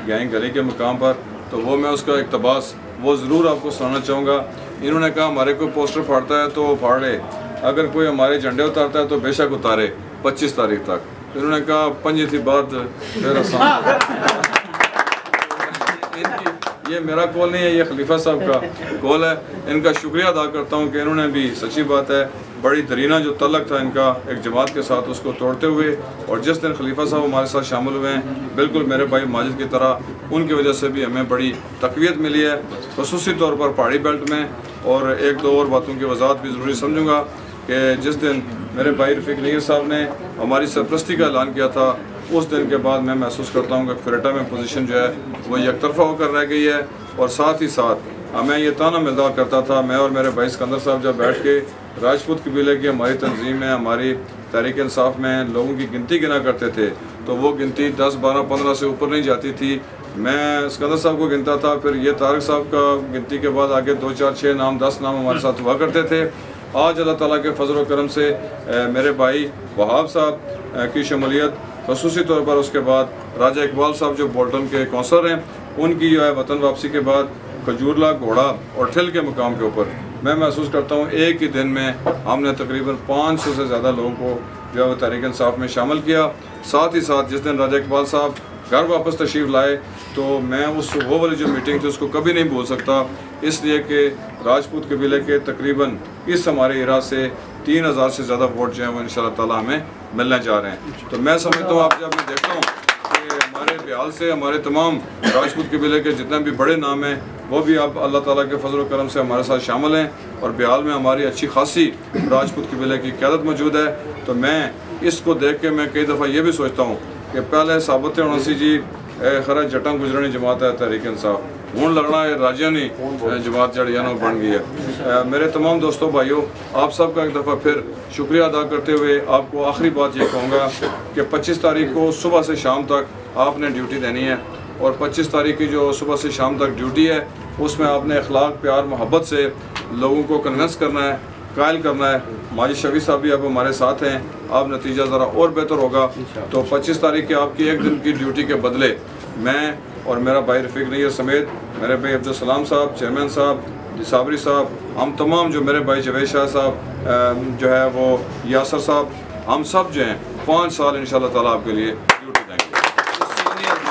गैंग गली के मुकाम पर, तो वो मैं उसका इक़्तिबास वो ज़रूर आपको सुनाना चाहूँगा। इन्होंने कहा हमारे कोई पोस्टर फाड़ता है तो फाड़ ले, अगर कोई हमारे झंडे उतारता है तो बेशक उतारे 25 तारीख तक। इन्होंने कहा पंजी थी बात फिर आसान। ये मेरा कॉल नहीं है, ये खलीफा साहब का कॉल है। इनका शुक्रिया अदा करता हूँ कि इन्होंने भी, सच्ची बात है, बड़ी दरीना जो तलक था इनका एक जमात के साथ, उसको तोड़ते हुए, और जिस दिन खलीफा साहब हमारे साथ शामिल हुए हैं, बिल्कुल मेरे भाई माजिद की तरह उनकी वजह से भी हमें बड़ी तक़वियत मिली है, ख़ुसूसी तौर पर पहाड़ी बेल्ट में। और एक दो और बातों की वजाहत भी ज़रूरी समझूँगा कि जिस दिन मेरे भाई रफ़ीक नीर साहब ने हमारी सरपरस्ती का ऐलान किया था, उस दिन के बाद मैं महसूस करता हूँ कि कुरेटा में पोजीशन जो है वो एकतरफा होकर रह गई है। और साथ ही साथ हमें ये ताना मिलता करता था, मैं और मेरे भाई सिकंदर साहब जब बैठ के राजपूत कबीले की हमारी तंजीम में, हमारी तहरीक इंसाफ में लोगों की गिनती गिना करते थे, तो वो गिनती 10, 12, 15 से ऊपर नहीं जाती थी। मैं सिकंदर साहब को गिनता था, फिर ये तारिक साहब का गिनती के बाद आगे 2, 4, 6 नाम, 10 नाम हमारे साथ हुआ करते थे। आज अल्लाह ताला के फजल व करम से मेरे भाई वहाब साहब की शमूलियत, खसूसी तौर पर उसके बाद राजा इकबाल साहब जो बोल्टन के कौंसलर हैं, उनकी जो है वतन वापसी के बाद खजूरला, घोड़ा और ठिल के मुकाम के ऊपर मैं महसूस करता हूँ एक ही दिन में हमने तकरीबन 500 से ज़्यादा लोगों को जो है वो तहरीक इंसाफ में शामिल किया। साथ ही साथ जिस दिन राजा इकबाल साहब घर वापस तशरीफ़ लाए तो मैं वो वाली जो मीटिंग थी उसको कभी नहीं भूल सकता, इसलिए कि राजपूत कबीले के तकरीबन इस हमारे इरा से 3000 से ज़्यादा वोट जो हैं वो इंशाअल्लाह ताला हमें मिलने जा रहे हैं। तो मैं समझता हूँ, आप जब मैं देखता हूँ कि हमारे ब्याल से हमारे तमाम राजपूत कबीले के जितने भी बड़े नाम हैं वो भी अब अल्लाह ताला के फजल व करम से हमारे साथ शामिल हैं और ब्याल में हमारी अच्छी खासी राजपूत कबीले की क़यादत मौजूद है। तो मैं इसको देख के मैं कई दफ़ा ये भी सोचता हूँ कि पहले साबित होना सी जी खरा जटन गुजरनी जमात है तहरीक इंसाफ, हूँ लगना है राजानी जमात जड़िया बन गई है। मेरे तमाम दोस्तों भाइयों, आप सबका एक दफ़ा फिर शुक्रिया अदा करते हुए आपको आखिरी बात ये कहूँगा कि 25 तारीख को सुबह से शाम तक आपने ड्यूटी देनी है और 25 तारीख की जो सुबह से शाम तक ड्यूटी है उसमें आपने अखलाक, प्यार, मोहब्बत से लोगों को कन्विंस करना है, कायल करना है। माजिद शफी साहब भी अब हमारे साथ हैं, अब नतीजा ज़रा और बेहतर होगा। तो 25 तारीख की आपकी एक दिन की ड्यूटी के बदले मैं और मेरा भाई रफ़ीक नैयर समेत मेरे भाई अब्दुल सलाम साहब, चेयरमैन साहब, साबरी साहब, हम तमाम जो मेरे भाई जवेद शाह साहब जो है वो यासर साहब, हम सब जो हैं 5 साल इंशाअल्लाह ताला आपके लिए ड्यूटी देंगे।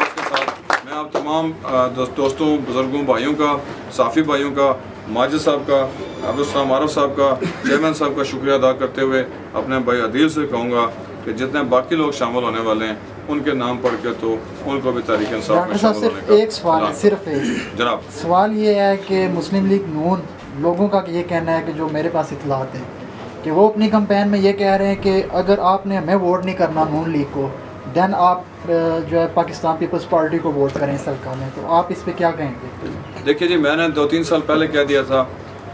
इसके साथ मैं आप तमाम दोस्तों, बुज़ुर्गों, भाइयों का, साफ़ी भाइयों का, माजिद साहब का, अब्दुल सलाम आरफ साहब का, चेयरमैन साहब का शुक्रिया अदा करते हुए अपने भाई अदील से कहूँगा कि जितने बाकी लोग शामिल होने वाले हैं उनके नाम पढ़ के तो उनको भी तहरीक इंसाफ में शामिल होने का एक सवाल है, सिर्फ एक जनाब। सवाल ये है कि मुस्लिम लीग नून लोगों का ये कहना है कि जो मेरे पास इतलात है कि वो अपनी कैंपेन में ये कह रहे हैं कि अगर आपने हमें वोट नहीं करना नून लीग को, देन आप जो है पाकिस्तान पीपल्स पार्टी को वोट करें सरकार में। तो आप इस पर क्या कहेंगे? देखिए जी, मैंने 2-3 साल पहले कह दिया था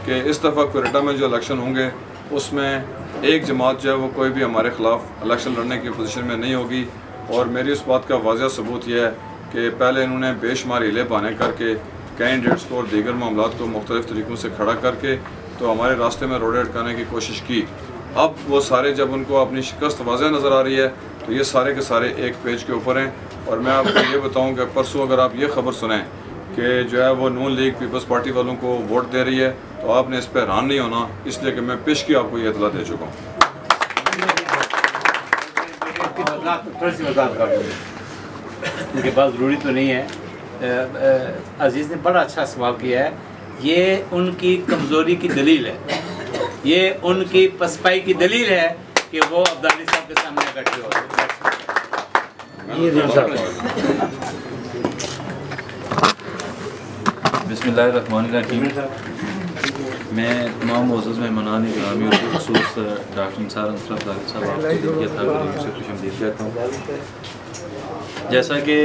कि इस दफ़ा क्वेटा में जो इलेक्शन होंगे उसमें एक जमात जो है वो कोई भी हमारे ख़िलाफ़ इलेक्शन लड़ने की पोजीशन में नहीं होगी। और मेरी उस बात का वाज़ह सबूत यह है कि पहले इन्होंने बेशुमार हीले बहाने करके कैंडिडेट्स को और दीगर मामलात को मुख्तलिफ़ तरीक़ों से खड़ा करके तो हमारे रास्ते में रोड़े अटकाने की कोशिश की। अब वो सारे जब उनको अपनी शिकस्त वाज़ह नज़र आ रही है तो ये सारे के सारे एक पेज के ऊपर हैं। और मैं आपको ये बताऊँ कि परसों अगर आप ये ख़बर सुनें कि जो है वो नून लीग पीपल्स पार्टी वालों को वोट दे रही है तो आपने इस पर हैरान नहीं होना, इसलिए कि मैं पेश की आपको ये इतला दे चुका हूँ। थोड़ी सी वजाहत कर दूँगी, उनके पास ज़रूरी तो नहीं है। अजीज़ ने बड़ा अच्छा सवाल किया है। ये उनकी कमज़ोरी की दलील है, ये उनकी पसपाई की दलील है कि वो अब्दाली साहब के सामने इकट्ठे हो। बिस्मिल्लाहिर्रहमानिर्रहीम। मैं तमाम मोअज़्ज़ज़ मेहमानान इकरामी और ख़ुसूस डॉक्टर निसार अंसर अब्दाली साहब आपको से खुशआमदीद कहता हूँ। जैसा कि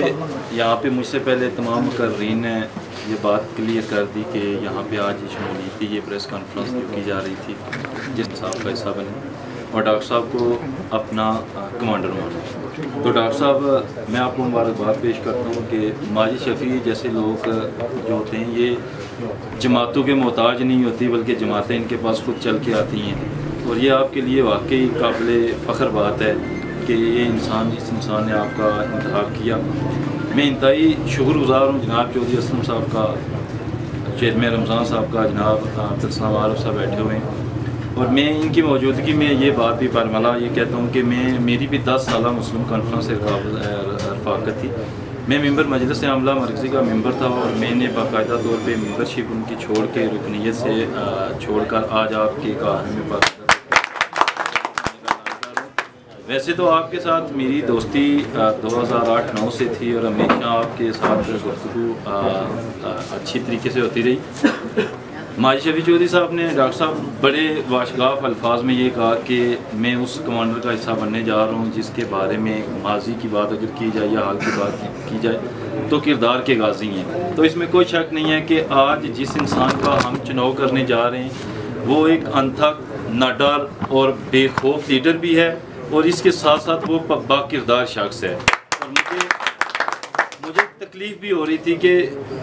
यहाँ पे मुझसे पहले तमाम मुकर्रीन ने ये बात क्लियर कर दी कि यहाँ पे आज शमूलियत की ये प्रेस कॉन्फ्रेंस जो की जा रही थी जिस साहब का हिस्सा बने और डॉक्टर साहब को अपना कमांडर माना। तो डॉक्टर साहब, मैं आपको मुबारकबाद पेश करता हूँ कि माजिद शफ़ी जैसे लोग जो होते हैं ये जमातों के मोहताज नहीं होती, बल्कि जमातें इनके पास खुद चल के आती हैं। और ये आपके लिए वाकई काबिल फ़ख्र बात है कि ये इंसान, इस इंसान ने आपका इंतखाब किया। मैं इंतहाई शुक्रगुज़ार हूँ जनाब चौधरी असलम साहब का, चेयरमैन रमज़ान साहब का, जनाब अब्दुल सलाम आरफ साहब बैठे हुए हैं। और मैं इनकी मौजूदगी में ये बात भी बारमला ये कहता हूँ कि मेरी भी 10 साल मुस्लिम कॉन्फ्रेंस से रफ़ाकत थी। मैं मेंबर मजलिस आमला मरकज़ी का मेंबर था और मैंने बाकायदा तौर पे मेंबरशिप उनकी छोड़ के रुकनीत से छोड़कर आज आपके काम में बाकायदा। वैसे तो आपके साथ मेरी दोस्ती 2008-9 से थी और हमेशा आपके साथ गुफ्तगू अच्छी तरीके से होती रही। माजिद शफ़ी चौधरी साहब ने, डॉक्टर साहब, बड़े वाशगाफ अल्फाज में ये कहा कि मैं उस कमांडर का हिस्सा बनने जा रहा हूँ जिसके बारे में माजी की बात अगर की जाए या हाल की बात की जाए तो किरदार के गाजी हैं। तो इसमें कोई शक नहीं है कि आज जिस इंसान का हम चुनाव करने जा रहे हैं वो एक अनथक, नाडार और बेखौफ लीडर भी है और इसके साथ साथ वो बाकिरदार शख्स है। और मुझे तकलीफ भी हो रही थी कि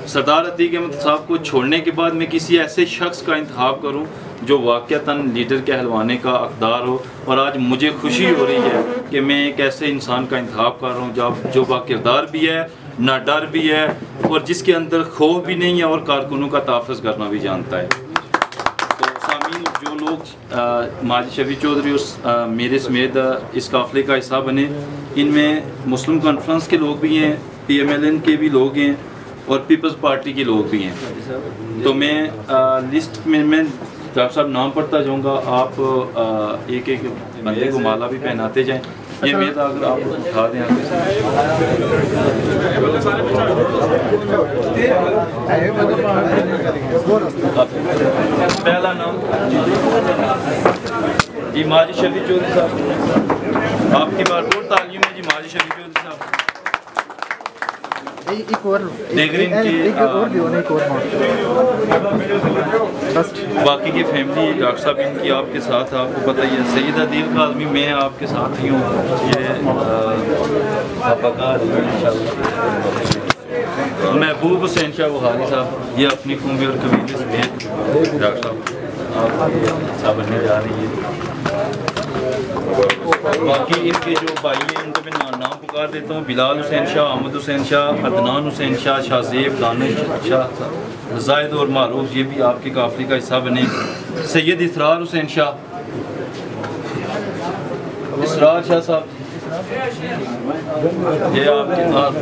सरदार अतीक अहमद साहब को छोड़ने के बाद मैं किसी ऐसे शख्स का इंतखाब करूं जो वाक़तन लीडर कहलवाने का हकदार हो, और आज मुझे खुशी हो रही है कि मैं एक ऐसे इंसान का इंतखाब कर रहा हूं जो बाकिरदार भी है, ना डर भी है, और जिसके अंदर खौफ भी नहीं है, और कारकुनों का तहफ़्फ़ुज़ करना भी जानता है। तो सामीन, जो लोग माजिद शफी चौधरी और मेरे समेत इस काफ़िले का हिस्सा बने, इनमें मुस्लिम कॉन्फ्रेंस के लोग भी हैं, PMLN के भी लोग हैं, और पीपल्स पार्टी के लोग भी हैं। तो मैं लिस्ट में मैं डॉक्टर साहब नाम पढ़ता जाऊँगा, आप एक एक बंदे को माला भी पहनाते जाएं। ये मेरा था, अगर आप उठा दें आगे पहला नाम जी माजिद शफी चौधरी साहब, आपकी भरपूर तालीम है जी। माजिद शफी चौधरी साहब बाकी की फैमिली डॉक्टर साहब इनकी आपके साथ, आपको पता ही है। सैयद अदील काज़मी, मैं आपके साथ ही हूँ। ये महबूब हुसैन शाह बुखारी साहब, ये अपनी कुंबे और कबीले समेत डॉक्टर साहब आप सब बनने जा रही है। बाकी इनके जो भाई हैं उनको मैं नाम पुकार देता हूँ। बिलाल हुसैन शाह, अहमद हुसैन शाह, अदनान हुसैन शाह, शाहजेब, दानिश शाह, जायद और मारूफ, ये भी आपके काफ़िले का हिस्सा बने। सैयद इसरार हुसैन शाह, इसरार शाह साहब, ये आपके आप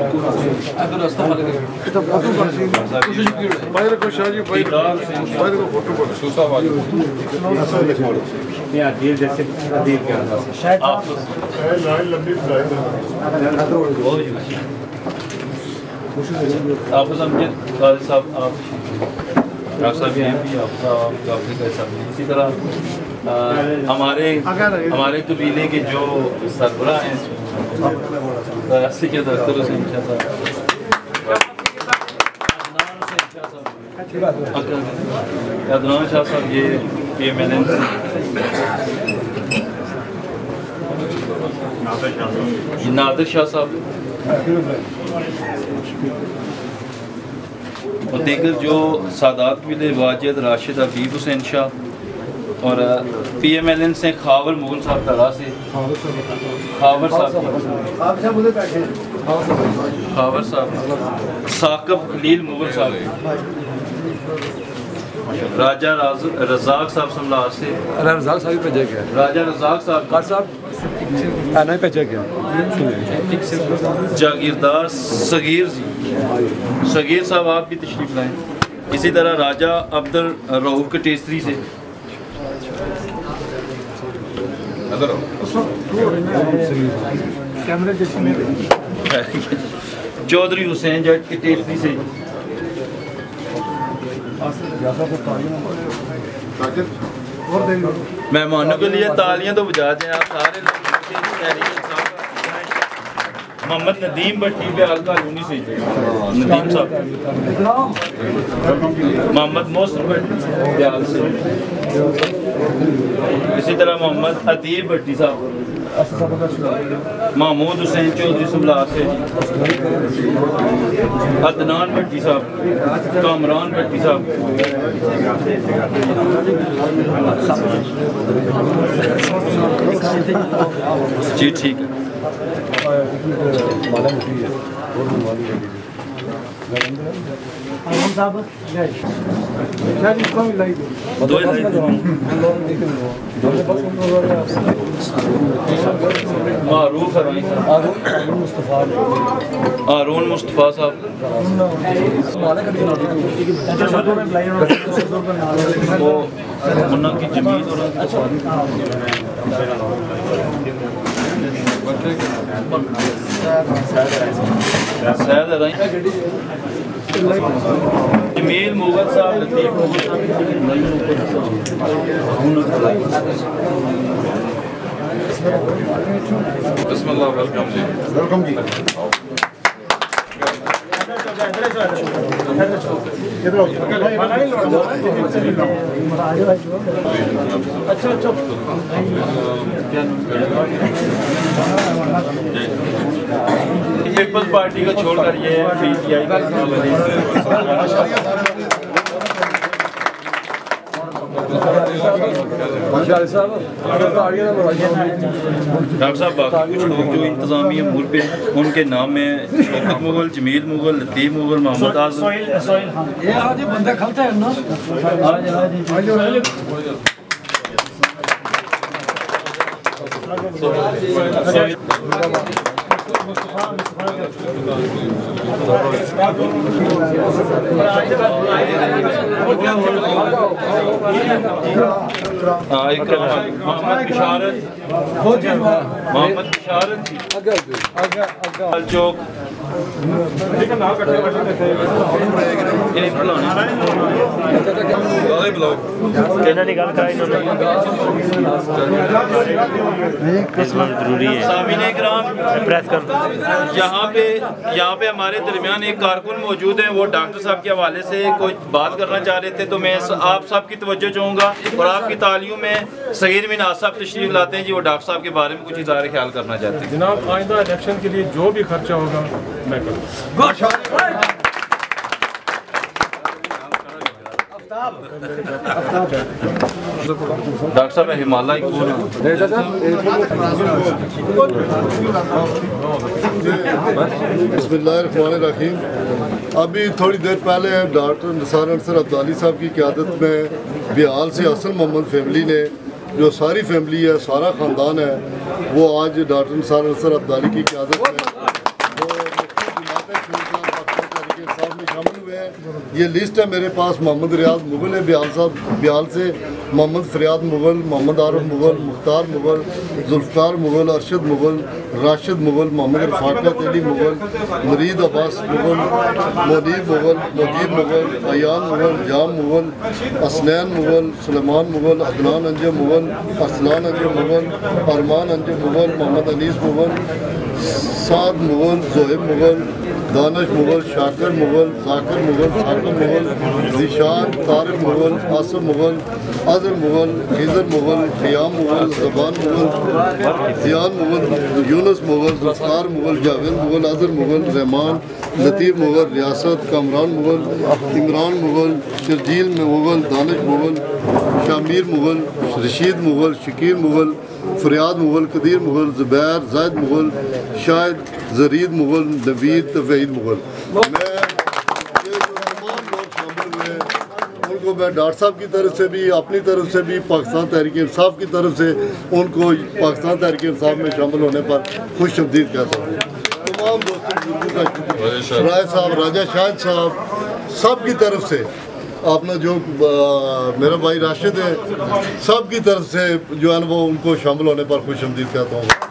समझे साहब, आप डॉक्टर साहब ये भी आपका काफ़ी कैसा। इसी तरह हमारे कबीले के जो सरबरा हैं, अस्सी के दफ्तर हुसैन शाह साहब, अदनान शाह साहब, ये PMLN नादिर शाह साहब, और दीगर जो सादात मिले, वाजिद, राशिद, हबीब हुसैन शाह, और PMLN से खावर मुगल साहब तला से खावर साहब, साकब खलील मुगल साहब, राजा रजाक साहब समलार से, रजाक साहब भेजा गया, राजा रजाक साहब नहीं भेजा गया, जागीरदार सगीर साहब, आप भी तशरीफ लाएं। इसी तरह राजा अब्दुल रऊफ कटेसरी से, चौधरी हुसैन जट कटेसरी से, मेहमानों के लिए तालियां तो बजा दें आप सारे लोग। मोहम्मद नदीम भट्टी पे हल्का लूनी से, नदीम साहब, मोहम्मद मोहसिन भट्टी ब्याल से, इसी तरह मोहम्मद अतीब भट्टी साहब, महमूद हुसैन चौधरी समलार से, अदनान भट्टी साहब, कामरान भट्टी साहब, जी ठीक है। हारून मुस्तफ़ा साहब, मुन्ना की जमीन जमील मुगल साहब, लतीफ मुगल साहब, बिस्मिल्लाह, वेलकम जी। पीपल्स पार्टी को छोड़कर ये पीटीआई का डॉक्टर साहब बाकी कुछ लोग जो इंतजामी अमूर पे उनके नाम में शौकत मुगल, जमील मुगल, लतीफ़ मुगल, मोहम्मद आज़म बंदा खलता है ना मोहम्मद बिशारत चौक यहाँ पे हमारे दरमियान एक कारकुन मौजूद हैं, वो डॉक्टर साहब के हवाले से कोई बात करना चाह रहे थे, तो मैं आप सब की तवज्जो चाहूँगा और आपकी तालियों में सगीर मीना साहब तशरीफ लाते हैं जी, वो डॉक्टर साहब के बारे में कुछ इज़हार ख्याल करना चाहते हैं। जनाब, आइंदा इलेक्शन के लिए जो भी खर्चा होगा मैं करूँगा। डॉक्टर साहब हिमालय बिस्मिल्लाहिर्रहमानिर्रहीम। अभी थोड़ी देर पहले डॉक्टर निसार अंसर अब्दाली साहब की क़यादत में बिहाल से हसन मोहम्मद फैमिली ने, जो सारी फैमिली है, सारा ख़ानदान है, वो आज डॉक्टर निसार अंसर अब्दाली की क़यादत में शामिल हुए हैं। ये लिस्ट है मेरे पास। मोहम्मद रियाज मुगल है बिहाल साहब, बिहाल से मोहम्मद फरियाद मुगल, मोहम्मद आरफ मुगल, मुख्तार मुगल, जुल्फ़कार मुगल, अरशद मुगल, राशिद मुगल, मोहम्मद रफ़ाकत अली मुगल, मरीद अब्बास मुगल, मुनीब मुगल, मुजीब मुगल, अयान मुगल, जाम मुगल, असनैन मुगल, सुलेमान मुगल, अदनान अंजम मुगल, अरसलान अंजम मुगल, अरमान अंजम मुगल, मोहम्मद अनीस मुगल, साद मुगल, ज़ोहेब मुगल, दानिश मुगल, शाकिर मुगल, जाकिर मुगल, साकिब मुगल, ज़ीशान, तारिक मुगल, आसिफ मुगल, अज़र मुगल, खिज़र मुगल, क़ियाम मुगल, ज़बान मुगल, ज़ियान मुगल, यूनुस मुगल, ज़ुल्फ़कार मुगल, जावेद मुगल, अज़र मुगल, रहमान, लतीफ़ मुगल, रियासत, कामरान मुगल, इमरान मुगल, शर्जील मुगल, दानिश मुगल, शामीर मुगल, रशीद मुगल, शकील मुगल, फरियाद मुगल, कदीर मुगल, ज़ुबैर, ज़ैद मुगल, शाहिद, ज़रीद मुगल, नवीद, तफ़ीद मुगल। मैं ये जो तमाम लोग शामिल हुए उनको मैं डॉक्टर साहब की तरफ से भी, अपनी तरफ से भी, पाकिस्तान तहरीक इंसाफ की तरफ से उनको पाकिस्तान तहरीक इंसाफ में शामिल होने पर खुशआमदीद कहता हूँ। तमाम दोस्तों का राय साहब, राजा शाहिद साहब, सब की तरफ से, अपना जो मेरा भाई राशिद है, सब की तरफ से जो है वो उनको शामिल होने पर खुशआमदीद कहता हूँ।